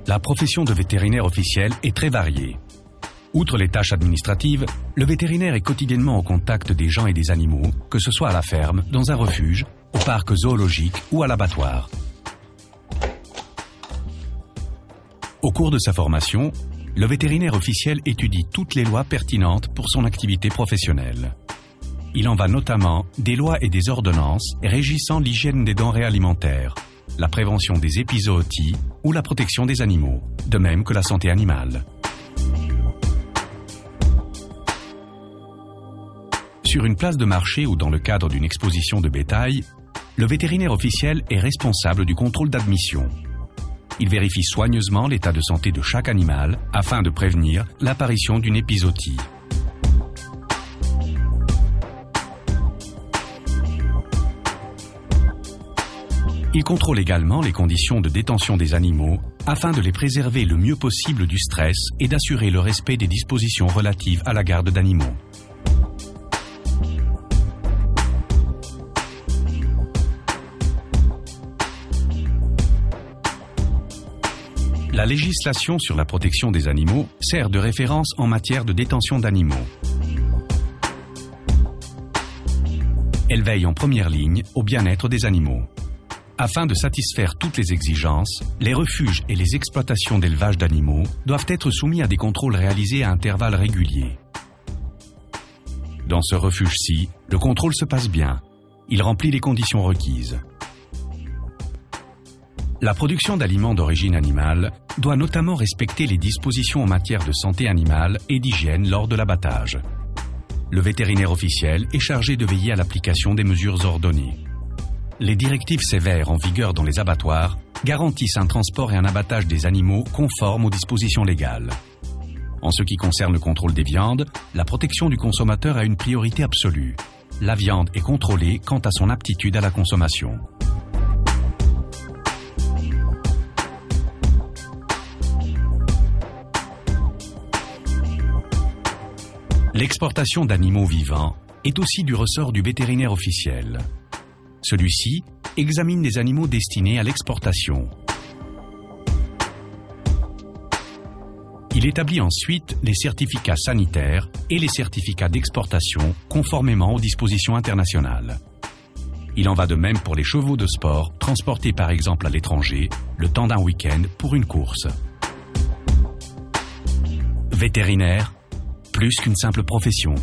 La profession de vétérinaire officiel est très variée. Outre les tâches administratives, le vétérinaire est quotidiennement au contact des gens et des animaux, que ce soit à la ferme, dans un refuge, au parc zoologique ou à l'abattoir. Au cours de sa formation, le vétérinaire officiel étudie toutes les lois pertinentes pour son activité professionnelle. Il en va notamment des lois et des ordonnances régissant l'hygiène des denrées alimentaires, la prévention des épizooties ou la protection des animaux, de même que la santé animale. Sur une place de marché ou dans le cadre d'une exposition de bétail, le vétérinaire officiel est responsable du contrôle d'admission. Il vérifie soigneusement l'état de santé de chaque animal afin de prévenir l'apparition d'une épizootie. Il contrôle également les conditions de détention des animaux afin de les préserver le mieux possible du stress et d'assurer le respect des dispositions relatives à la garde d'animaux. La législation sur la protection des animaux sert de référence en matière de détention d'animaux. Elle veille en première ligne au bien-être des animaux. Afin de satisfaire toutes les exigences, les refuges et les exploitations d'élevage d'animaux doivent être soumis à des contrôles réalisés à intervalles réguliers. Dans ce refuge-ci, le contrôle se passe bien. Il remplit les conditions requises. La production d'aliments d'origine animale doit notamment respecter les dispositions en matière de santé animale et d'hygiène lors de l'abattage. Le vétérinaire officiel est chargé de veiller à l'application des mesures ordonnées. Les directives sévères en vigueur dans les abattoirs garantissent un transport et un abattage des animaux conformes aux dispositions légales. En ce qui concerne le contrôle des viandes, la protection du consommateur a une priorité absolue. La viande est contrôlée quant à son aptitude à la consommation. L'exportation d'animaux vivants est aussi du ressort du vétérinaire officiel. Celui-ci examine les animaux destinés à l'exportation. Il établit ensuite les certificats sanitaires et les certificats d'exportation conformément aux dispositions internationales. Il en va de même pour les chevaux de sport transportés par exemple à l'étranger le temps d'un week-end pour une course. Vétérinaire, plus qu'une simple profession.